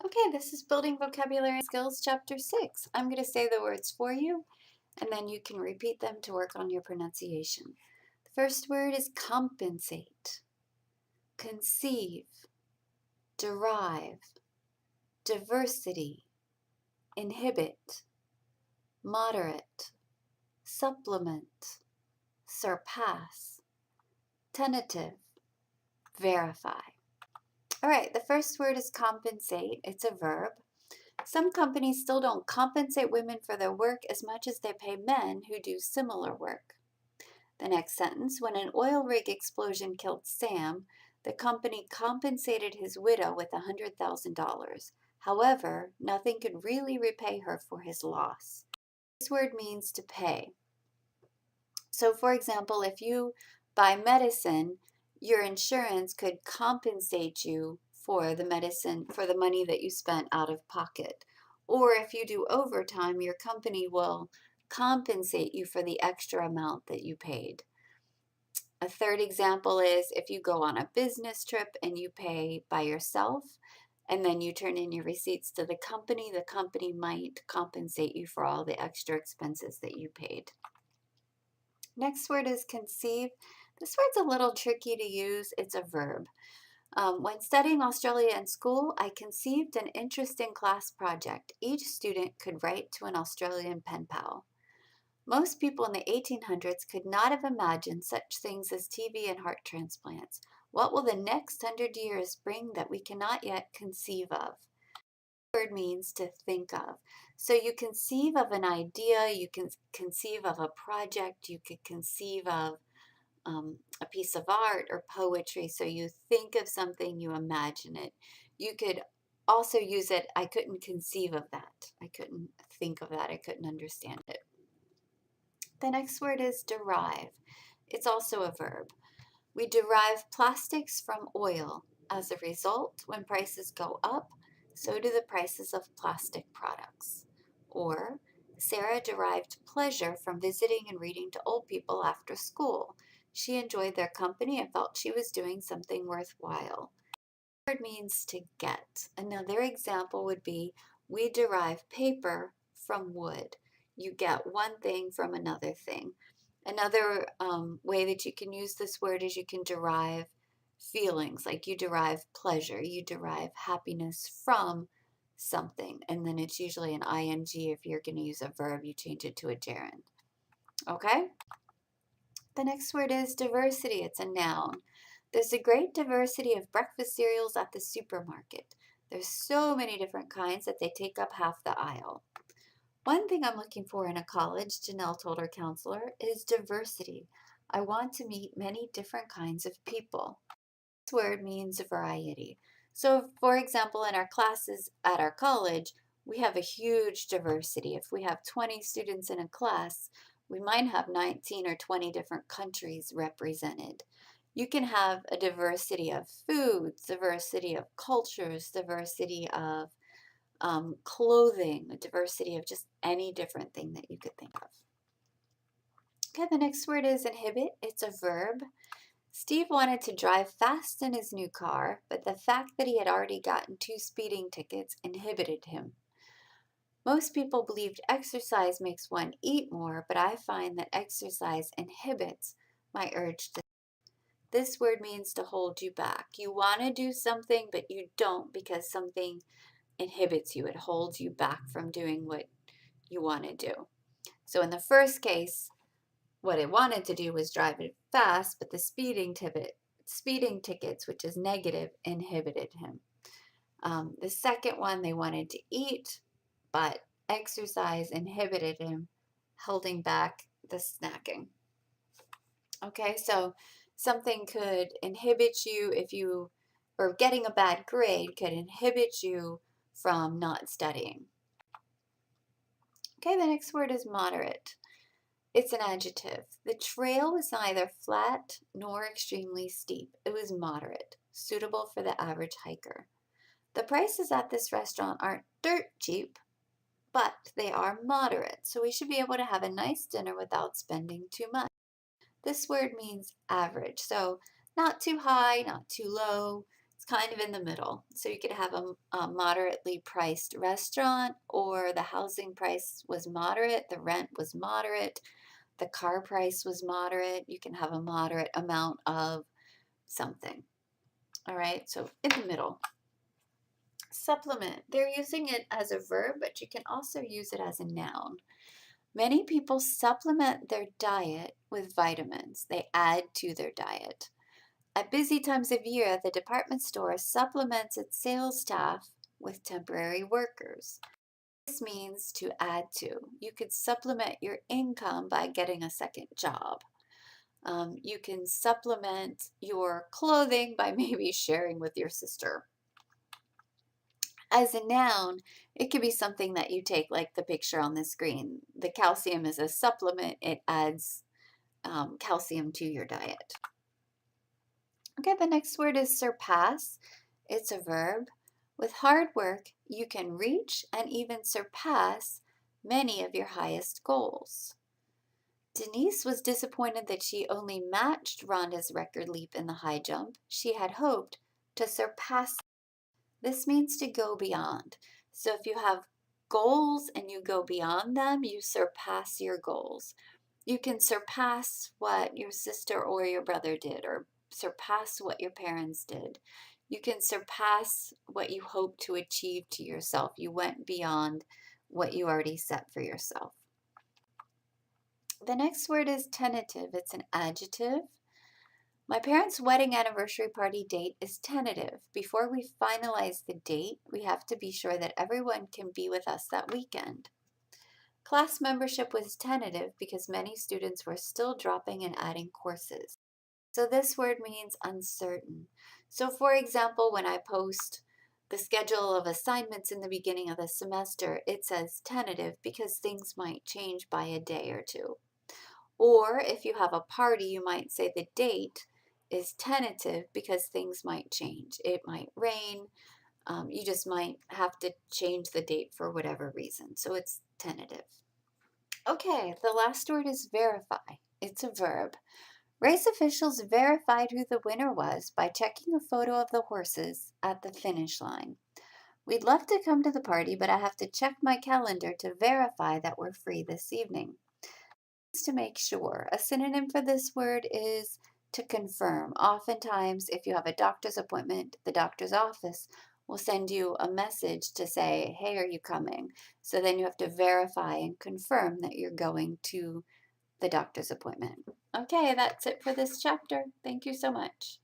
Okay, this is Building Vocabulary Skills, Chapter 6. I'm going to say the words for you, and then you can repeat them to work on your pronunciation. The first word is compensate, conceive, derive, diversity, inhibit, moderate, supplement, surpass, tentative, verify. All right, the first word is compensate. It's a verb. Some companies still don't compensate women for their work as much as they pay men who do similar work. The next sentence, when an oil rig explosion killed Sam, the company compensated his widow with $100,000. However, nothing could really repay her for his loss. This word means to pay. So, for example, if you buy medicine, your insurance could compensate you for the medicine, for the money that you spent out of pocket. Or if you do overtime, your company will compensate you for the extra amount that you paid. A third example is if you go on a business trip and you pay by yourself, and then you turn in your receipts to the company might compensate you for all the extra expenses that you paid. Next word is conceive. This word's a little tricky to use. It's a verb. When studying Australia in school, I conceived an interesting class project. Each student could write to an Australian pen pal. Most people in the 1800s could not have imagined such things as TV and heart transplants. What will the next 100 years bring that we cannot yet conceive of? Word means to think of. So you conceive of an idea, you can conceive of a project, you could conceive of a piece of art or poetry. So you think of something, you imagine it. You could also use it, I couldn't conceive of that. I couldn't think of that. I couldn't understand it. The next word is derive. It's also a verb. We derive plastics from oil. As a result, when prices go up, so do the prices of plastic products. Or, Sarah derived pleasure from visiting and reading to old people after school. She enjoyed their company and felt she was doing something worthwhile. The word means to get. Another example would be, we derive paper from wood. You get one thing from another thing. Another way that you can use this word is you can derive feelings, like you derive pleasure, you derive happiness from something, and then it's usually an ing. If you're going to use a verb, you change it to a gerund. Okay? The next word is diversity. It's a noun. There's a great diversity of breakfast cereals at the supermarket. There's so many different kinds that they take up half the aisle. One thing I'm looking for in a college, Janelle told her counselor, is diversity. I want to meet many different kinds of people. This word means variety. So, for example, in our classes at our college, we have a huge diversity. If we have 20 students in a class, we might have 19 or 20 different countries represented. You can have a diversity of foods, diversity of cultures, diversity of clothing, a diversity of just any different thing that you could think of. Okay, the next word is inhibit. It's a verb. Steve wanted to drive fast in his new car, but the fact that he had already gotten 2 speeding tickets inhibited him. Most people believed exercise makes one eat more, but I find that exercise inhibits my urge to. This word means to hold you back. You want to do something, but you don't because something inhibits you. It holds you back from doing what you want to do. So in the first case, what it wanted to do was drive it fast, but the speeding tickets, which is negative, inhibited him. The second one, they wanted to eat, but exercise inhibited him, holding back the snacking. Okay, so something could inhibit you or getting a bad grade could inhibit you from not studying. Okay, the next word is moderate. It's an adjective. The trail was neither flat nor extremely steep. It was moderate, suitable for the average hiker. The prices at this restaurant aren't dirt cheap, but they are moderate, so we should be able to have a nice dinner without spending too much. This word means average, so not too high, not too low, It's kind of in the middle. So you could have a moderately priced restaurant, or the housing price was moderate, the rent was moderate, the car price was moderate. You can have a moderate amount of something. All right, so in the middle. Supplement. They're using it as a verb, but you can also use it as a noun. Many people supplement their diet with vitamins. They add to their diet. At busy times of year, the department store supplements its sales staff with temporary workers. This means to add to. You could supplement your income by getting a second job. You can supplement your clothing by maybe sharing with your sister. As a noun, it could be something that you take, like the picture on the screen. The calcium is a supplement. It adds calcium to your diet. Okay, the next word is surpass. It's a verb. With hard work, you can reach and even surpass many of your highest goals. Denise was disappointed that she only matched Rhonda's record leap in the high jump. She had hoped to surpass. This means to go beyond. So if you have goals and you go beyond them, you surpass your goals. You can surpass what your sister or your brother did, or surpass what your parents did. You can surpass what you hope to achieve to yourself. You went beyond what you already set for yourself. The next word is tentative. It's an adjective. My parents' wedding anniversary party date is tentative. Before we finalize the date, we have to be sure that everyone can be with us that weekend. Class membership was tentative because many students were still dropping and adding courses. So this word means uncertain. So for example, when I post the schedule of assignments in the beginning of the semester, it says tentative because things might change by a day or two. Or if you have a party, you might say the date is tentative because things might change. It might rain. You just might have to change the date for whatever reason. So it's tentative. Okay, the last word is verify. It's a verb. Race officials verified who the winner was by checking a photo of the horses at the finish line. We'd love to come to the party, but I have to check my calendar to verify that we're free this evening. To make sure. A synonym for this word is to confirm. Oftentimes, if you have a doctor's appointment, the doctor's office will send you a message to say, hey, are you coming? So then you have to verify and confirm that you're going to the doctor's appointment. Okay, that's it for this chapter. Thank you so much.